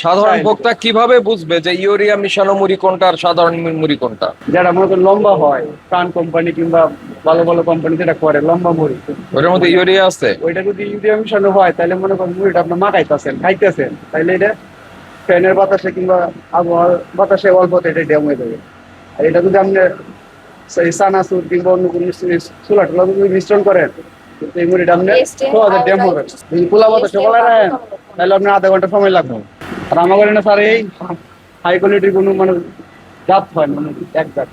সাধারণ ভোক্তা কিভাবে বুঝবে যে ইউরিয়া মিশানো মুড়ি কোনটা আর সাধারণ মুড়ি কোনটা? যারা মনে করেন লম্বা হয়, প্রাণ কোম্পানি কিংবা ভালো ভালো কোম্পানি যেটা করে লম্বা মুড়ি, ওটার মধ্যে ইউরিয়া আছে? ওইটা যদি ইউরিয়া মিশানো হয় তাহলে মনে করেন মুড়িটা আপনি মাখাইতেছেন, খাইতেছেন, তাহলে এটা ফ্যানের বাতাসে কিংবা আবহাওয়ার বাতাসে অল্প এটা ড্যাম হয়ে যাবে। আর এটা যদি আপনি সেই চানাচুর কিংবা অন্য কোনো ছোলা টোলা যদি মিশ্রণ করেন, কিন্তু এই মুড়িটা আপনি সহজে ড্যাম হবে। যদি পোলা বাতাসে বলা রাখেন তাহলে আপনার আধা ঘন্টা সময় লাগবে। আর আমার করেন না স্যার, এই হাই কোয়ালিটির কোনো মানে জাত হয় মানে এক জাত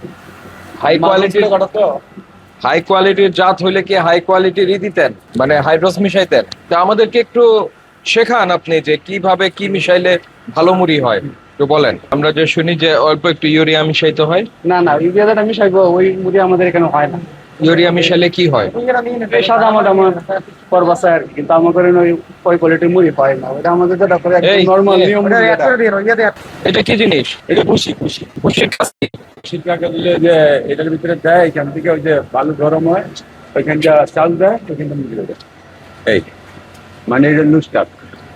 হাই কোয়ালিটির কটা তো হাই কোয়ালিটির জাত হইলে কি হাই কোয়ালিটির দিতেন, মানে হাইড্রোস মিশাইতেন? তা আমাদেরকে একটু শেখান আপনি যে কিভাবে কি মিশাইলে ভালো মুড়ি হয়, একটু বলেন। আমরা যে শুনি যে অল্প একটু ইউরিয়া মিশাইতে হয়। না না, ইউরিয়া যেটা মিশাইবো ওই মুড়ি আমাদের এখানে হয় না। ইউরিয়া মিশাইলে কি হয়? এই সাদা মাটা আমার করবাসা আর কি, কিন্তু আমার করেন ওই কোয়ালিটির মুড়ি পায় না। ওটা আমাদের যেটা করে এই, নর্মাল নিয়ম মুড়ি যেটা। এটা কি জিনিস? এটা খুশি খুশি খুশির কাজ কি? শীতকালে দিলে যে এটার ভিতরে দেয়, এখান থেকে ওই যে বালু গরম হয়, ওইখানটা চাল দেয়, ওইখানটা মুড়ি দেয়। এই মানে এটা লুস্টার,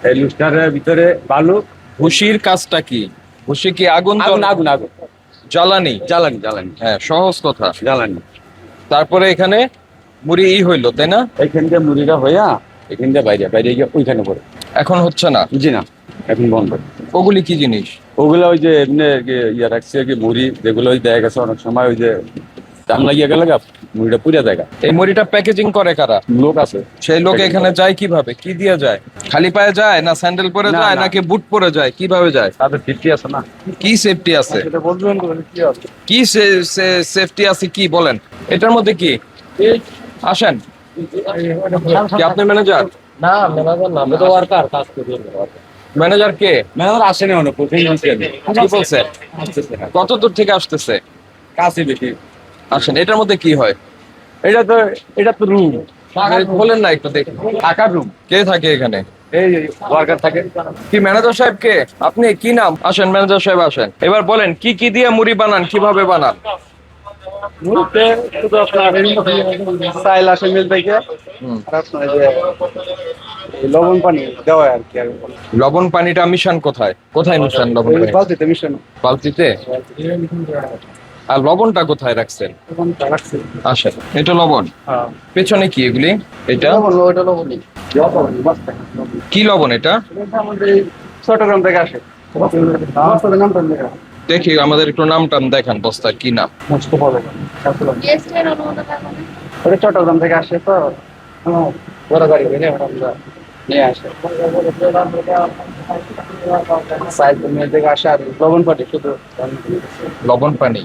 এই লুস্টারের ভিতরে বালু। খুশির কাজটা কি? খুশি কি আগুন আগুন আগুন আগুন জ্বালানি? জ্বালানি জ্বালানি হ্যাঁ, সহজ কথা। জ্বালানি। তারপরে এখানে মুড়ি হইলো, তাই না? এইখান দিয়ে মুড়িটা হইয়া এখান দিয়ে বাইরে বাইরে গিয়ে ওইখানে পড়ে। এখন হচ্ছে না? জি না, এখন বন্ধ। ওগুলি কি জিনিস? ওগুলো ওই যে এমনি ইয়ে রাখছে কি মুড়ি, যেগুলো ওই দেখা গেছে অনেক সময় ওই যে দাম লাগিয়ে গেলে মুড়িটা পুড়ে জায়গা। এই মুড়িটা প্যাকেজিং করে কারা? লোক আছে। সেই লোক এখানে যায় কিভাবে? কি দিয়ে যায়? খালি পায়ে যায় না স্যান্ডেল পরে না, যায় না। নাকি বুট পরে যায়? কিভাবে যায়? তাদের ফিফটি আছে না, কি সেফটি আছে? সেটা বলবেন কি আছে। কি সেফটি আছে কি বলেন? এটার মধ্যে কি? আসেন। কি আপনি ম্যানেজার? না ম্যানেজার না, আমি তো ওয়ার্কার, কাজ করি। ম্যানেজার কে? ম্যানেজার আসেনি অনেক প্রথম কি বলছে? কত দূর থেকে আসতেছে? কাছে বেশি। আসেন। এটার মধ্যে কি হয়? এটা তো রুম, বলেন না একটু দেখি। থাকার রুম। কে থাকে এখানে? এই ওয়ার্কার থাকে। কি ম্যানেজার সাহেব কে? আপনি কি নাম? আসেন ম্যানেজার সাহেব আসেন। এবার বলেন কি কি দিয়ে মুড়ি বানান, কিভাবে বানান? মুড়িতে শুধু আপনার চাইল আসে মিল থেকে, আর আপনার এই যে এই লবণ পানি দেওয়া আর কি। লবণ পানিটা মিশান কোথায়? কোথায় মিশান লবণ ওই পানি? বালতিতে মিশানো। বালতিতে? আর লবণটা কোথায় রাখছেন? রাখছি। আসেন। এটা লবণ। হ্যাঁ, পেছনে কি এগুলি? এটা লবণ, ওইটা লবণই। কি লবণ এটা? এটা আমাদের এই চট্টগ্রাম থেকে আসে। বস্তার নামটা লেখা। দেখি আমাদের একটু নাম টাম দেখান, বস্তার কি নাম? মোস্তফা বেগম। ওটা চট্টগ্রাম থেকে আসে তো, বড় গাড়ি করে আমরা নিয়ে আসে। সাইজ মেয়ে থেকে আসে আর লবণ পাটি শুধু। লবণ পানি?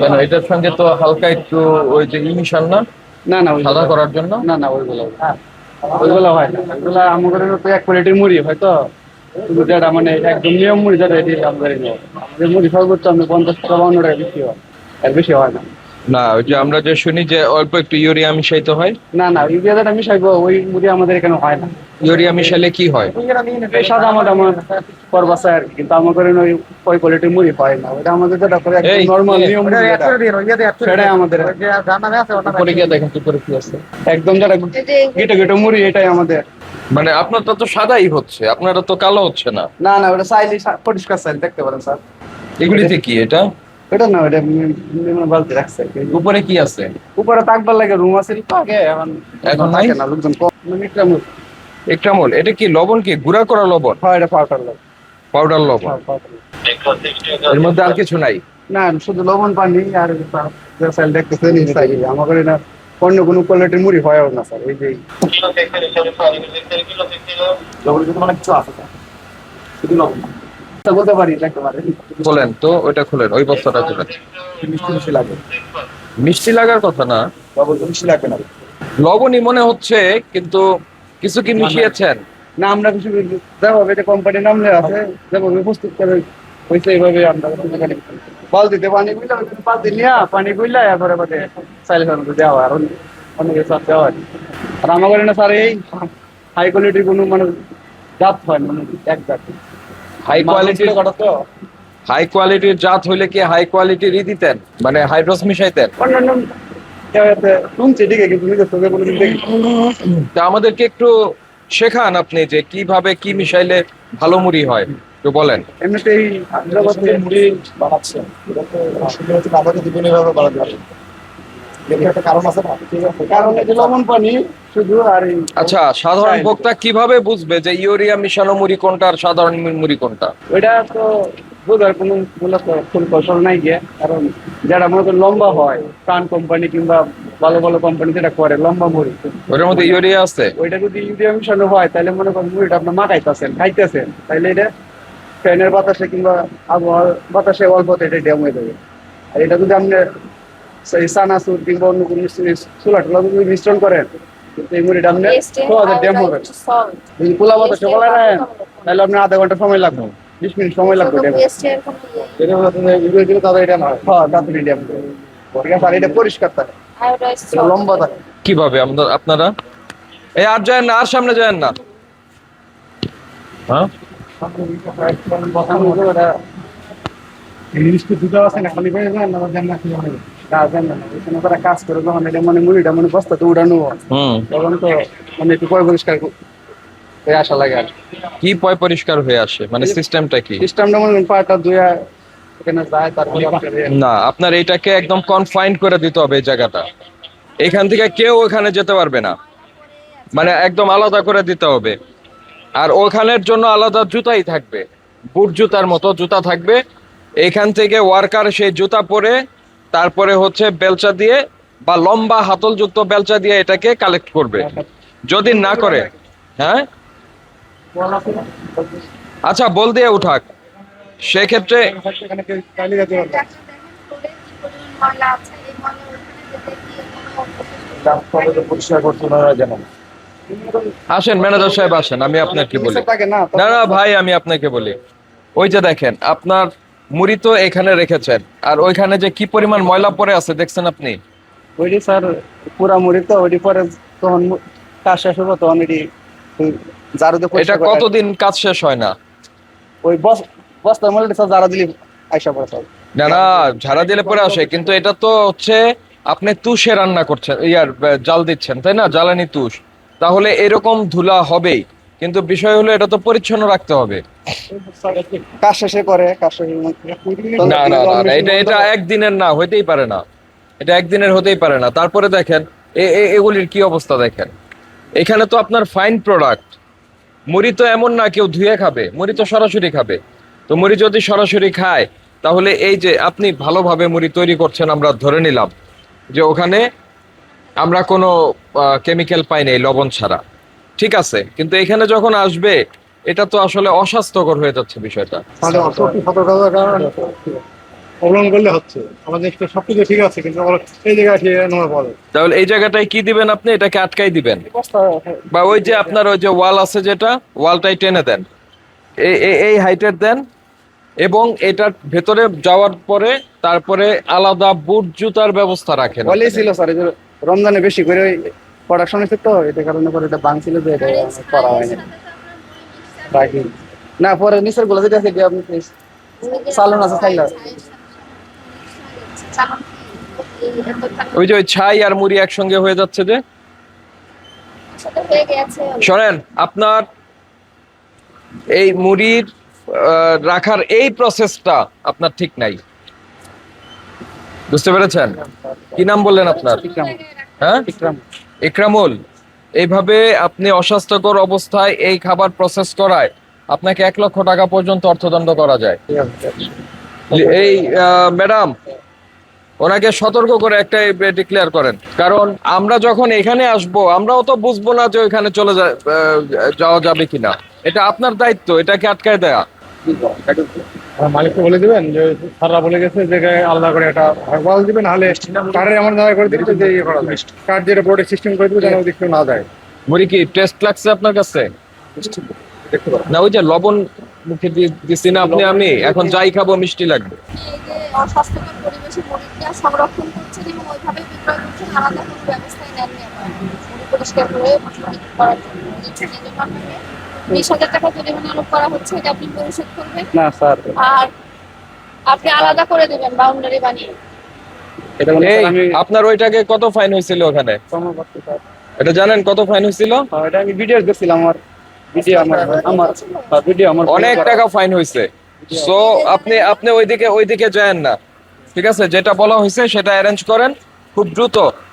কেন, এটার সঙ্গে তো হালকা একটু ওই যে মিশান না, না না, সাদা করার জন্য? না না, ওইগুলো হয় না। ওইগুলো আমাদের তো এক কোয়ালিটির মুড়ি হয়তো, কিন্তু যেটা মানে একদম নিয়ম মুড়ি যেটা, এটি আমাদের আমাদের মুড়ি সর্বোচ্চ আমি 50 টাকা 52 টাকা বিক্রি হয়, এর বেশি হয় না। না, ওই যে আমরা যে শুনি যে অল্প একটু ইউরিয়া মিশাইতে হয়। না না, ইউরিয়া যেটা মিশাইবো ওই মুড়ি আমাদের এখানে হয় না। ইউরিয়া মিশাইলে কি হয়? এই সাদা মাটা আমার করবাসা আর কি, কিন্তু আমার করেন ওই কোয়ালিটির মুড়ি পায় না। ওটা আমাদের যেটা করে একদম নর্মাল নিয়ম মুড়ি সেটাই আমাদের। উপরে গিয়ে দেখেন তো উপরে কি আছে। একদম যেটা গিটো গিটো মুড়ি, এটাই আমাদের। মানে আপনারটা তো সাদাই হচ্ছে, আপনারা তো কালো হচ্ছে না। না না, ওটা চাইলে পরিষ্কার চাইল দেখতে পারেন স্যার। এগুলিতে কি এটা? ওটা না, ওটা বালতি রাখছে। উপরে কি আছে? উপরে তাকবার লাগে রুম আছে তো আগে, এখন নাই? থাকে না, লোকজন কম। মিক্রামুল। একরামুল, এটা কি লবণ? কি গুঁড়া করা লবণ? হয়, এটা পাউডার লাগে। পাউডার লবণ? এর মধ্যে আর কিছু নাই? না, শুধু লবণ পানি আর চাইল দেখতেছেন এই চাইল। আমাদের না অন্য কোনো কোয়ালিটির মুড়ি হয় না স্যার। এই যে লবণ কিন্তু অনেক কিছু আছে স্যার, শুধু লবণ বলতে পারি দেখতে পারেন। বলেন তো, ওইটা খুলেন, ওই বস্তাটা খুলেন। মিষ্টি মিষ্টি লাগে। মিষ্টি লাগার কথা না, লবণ তো মিষ্টি লাগবে না। লবণই মনে হচ্ছে, কিন্তু কিছু কি মিশিয়েছেন? না, আমরা কিছু যেভাবে এটা কোম্পানির নাম নেওয়া আছে, যেভাবে প্রস্তুত করে হয়েছে এইভাবে আমরা বালতিতে পানি গুলা, বালতি নিয়ে পানি গুলা এরপরে বাদে চাইলে দেওয়া হয়। আর অনেক সব দেওয়া হয়। আর আমার না স্যার, এই হাই কোয়ালিটির কোনো মানে জাত হয় মানে এক জাত। হাই কোয়ালিটির কটা তো হাই কোয়ালিটির জাত হইলে কি হাই কোয়ালিটির দিতেন, মানে হাইড্রোস মিশাইতেন? অন্যান্য জায়গাতে শুনছি ঠিকই, কিন্তু নিজের চোখে কোনোদিন দেখি। তা আমাদেরকে একটু শেখান আপনি যে কিভাবে কি মিশাইলে ভালো মুড়ি হয়। একটু বলেন। এমনিতেই জগতে মুড়ি বানাচ্ছেন এটা তো আসলে হচ্ছে আমাদের জীবনে এভাবে বানাতে পারি এর একটা কারণ আছে না ঠিক আছে কারণ এই যে লবণ পানি শুধু আর এই আচ্ছা, সাধারণ ভোক্তা কিভাবে বুঝবে যে ইউরিয়া মিশানো মুড়ি কোনটা আর সাধারণ মুড়ি কোনটা? ওইটা তো বোঝার কোনো মূলত ফুল কৌশল নাই গিয়ে, কারণ যারা মনে করেন লম্বা হয় প্রাণ কোম্পানি কিংবা ভালো ভালো কোম্পানি যেটা করে লম্বা মুড়ি, ওটার মধ্যে ইউরিয়া আছে? ওইটা যদি ইউরিয়া মিশানো হয় তাহলে মনে করেন মুড়িটা আপনার মাখাইতেছেন খাইতেছেন, তাহলে এটা ফ্যানের বাতাসে কিংবা আবহাওয়ার বাতাসে অল্পতে এটা ড্যাম হয়ে যাবে। আর এটা যদি আপনি সেই চানাচুর কিংবা অন্য কোনো চুলা টুলা যদি মিশ্রণ করেন, কিন্তু এই মুড়িটা আপনি সহজে ড্যাম হবে। যদি খোলা বাতাসে বলা রাখেন তাহলে আপনার আধা ঘন্টা সময় লাগবে, 20 মিনিট সময় লাগবে ড্যাম। এটা হচ্ছে ভিডিও দিলে তাদের এটা নয় হ্যাঁ, তাড়াতাড়ি ড্যাম হবে। ঠিক আছে, আর এটা পরিষ্কার থাকে, এটা লম্বা থাকে। কিভাবে আপনারা এই আর যায় না, আর সামনে যায় না? হ্যাঁ, ইংলিশকে দুটো আছে না খালি পেয়ে যান না জান না কি হবে কাজ করে যখন এটা মানে মুড়িটা মানে বস্তাতে উঠানো হয়, তখন তো মানে একটু পরিষ্কার হয়ে আসা লাগে। আর কি পরিষ্কার হয়ে আসে মানে সিস্টেমটা কি? সিস্টেমটা মনে করেন পাটা ধুয়া এখানে যায়, তারপরে আপনার না, আপনার এটাকে একদম কনফাইন্ড করে দিতে হবে এই জায়গাটা। এখান থেকে কেউ ওখানে যেতে পারবে না, মানে একদম আলাদা করে দিতে হবে। আর ওখানের জন্য আলাদা জুতাই থাকবে, বুট জুতার মতো জুতা থাকবে। এখান থেকে ওয়ার্কার সেই জুতা পরে তারপরে হচ্ছে বেলচা দিয়ে বা লম্বা হাতলযুক্ত বেলচা দিয়ে এটাকে কালেক্ট করবে। যদি না করে, হ্যাঁ আচ্ছা বল দিয়ে উঠাক, সেক্ষেত্রে এখানে কালি গাছ পরিষ্কার করতে না জানেন আসেন ম্যানেজার সাহেব আসেন, আমি আপনাকে বলি। থাকে না, না না ভাই, আমি আপনাকে বলি, ওই যে দেখেন আপনার মুড়ি তো এখানে রেখেছেন, আর ওইখানে যে কি পরিমাণ ময়লা পড়ে আছে দেখছেন আপনি? ওইটি স্যার পুরা মুড়ি তো ওইটি পরে তখন কাজ শেষ হবো তখন এটি জারু দিয়ে এটা পরিষ্কার করে। কতদিন কাজ শেষ হয় না? ওই বস্তার মধ্যে স্যার জারা দিলি আইসা পড়ে স্যার। না না, ঝাড়া দিলে পরে আসে, কিন্তু এটা তো হচ্ছে আপনি তুষে রান্না করছেন, জাল দিচ্ছেন তাই না, জ্বালানি তুষ, তাহলে এরকম ধুলা হবেই। কিন্তু বিষয় হলো এটা তো পরিচ্ছন্ন রাখতে হবে। কাজ শেষে করে, কাজ শেষে না না না না, এটা একদিনের না, হইতেই পারে না, এটা একদিনের হতেই পারে না। তারপরে দেখেন এগুলির কি অবস্থা দেখেন, এখানে তো আপনার ফাইন প্রোডাক্ট। মুড়ি তো এমন না কেউ ধুয়ে খাবে, মুড়ি তো সরাসরি খাবে। তো মুড়ি যদি সরাসরি খায়, তাহলে এই যে আপনি ভালোভাবে মুড়ি তৈরি করছেন, আমরা ধরে নিলাম যে ওখানে আমরা কোনো কেমিক্যাল পাই নাই লবণ ছাড়া, ঠিক আছে, কিন্তু এখানে যখন আসবে এটা তো আসলে অস্বাস্থ্যকর হয়ে যাচ্ছে বিষয়টা। তাহলে অসুখী সতর্কতা অবলম্বন করলে হচ্ছে আমাদের একটু সবকিছু ঠিক আছে কিন্তু এই জায়গায় ঠিক নোংরা পড়ে তাহলে এই জায়গাটায় কি দিবেন আপনি? এটাকে আটকাই দিবেন, বা ওই যে আপনার ওই যে ওয়াল আছে যেটা, ওয়ালটাই টেনে দেন, এই হাইটের দেন, এবং এটার ভেতরে যাওয়ার পরে তারপরে আলাদা বুট জুতার ব্যবস্থা রাখেন। বলেই ছিল স্যার এই যে রমজানে বেশি করে প্রোডাকশন হচ্ছে তো এটা কারণে করে এটা ভাঙছিল যে এটা করা হয়নি। বাকি না পরে নিচের গুলো যেটা আছে কি আপনি সালন আছে সাইলা ওই যে ওই ছাই আর মুড়ি একসঙ্গে হয়ে যাচ্ছে যে। শোনেন, আপনার এই মুড়ির রাখার এই প্রসেসটা আপনার ঠিক নাই, বুঝতে পেরেছেন? কি নাম বললেন আপনার? হ্যাঁ, ইকরামুল। এইভাবে আপনি অস্বাস্থ্যকর অবস্থায় এই খাবার প্রসেস করায় আপনাকে 1 লক্ষ টাকা পর্যন্ত অর্থদণ্ড করা যায়। এই ম্যাডাম, ওনাকে সতর্ক করে একটা ডিক্লেয়ার করেন, কারণ আমরা যখন এখানে আসব আমরাও তো বুঝবো না যে ওইখানে চলে যাওয়া যাবে কিনা। এটা আপনার দায়িত্ব এটাকে আটকায় দেয়া। মালিককে বলে দিবেন যে স্যাররা বলে গেছে যে আলাদা করে একটা বল দিবেন, নাহলে কার্ডের এমন জায়গায় করে দিচ্ছে যে ইয়ে করা যায়, কার্ড যেটা বোর্ডে সিস্টেম করে দিবে যেন ওদিকে না যায়। মুড়ি কি টেস্ট লাগছে আপনার কাছে? দেখতে পারেন না, ওই যে লবণ মুখে দিছি না আপনি, আমি এখন যাই খাবো মিষ্টি লাগবে। অস্বাস্থ্যকর পরিবেশে মুড়িটা সংরক্ষণ করছেন এবং ওইভাবে বিক্রয় করছেন, আলাদা কোনো ব্যবস্থাই নেননি আপনারা মুড়ি পরিষ্কার করে বিক্রি করার জন্য। এই জন্য আপনাকে 20,000 টাকা জরিমানা আরোপ করা হচ্ছে, এটা আপনি পরিশোধ করবেন। না স্যার আর আপনি আলাদা করে দেবেন বাউন্ডারি বানিয়ে। এটা মানে এই, স্যার আমি আপনার ওইটাকে কত ফাইন হয়েছিল ওখানে? ক্ষমা করতে স্যার। এটা জানেন কত ফাইন হয়েছিল? এটা আমি ভিডিও দেখছিলাম আমার ভিডিও আমার অনেক টাকা ফাইন হয়েছে। সো আপনি আপনি ওইদিকে যায়েন না, ঠিক আছে? যেটা বলা হয়েছে সেটা অ্যারেঞ্জ করেন খুব দ্রুত।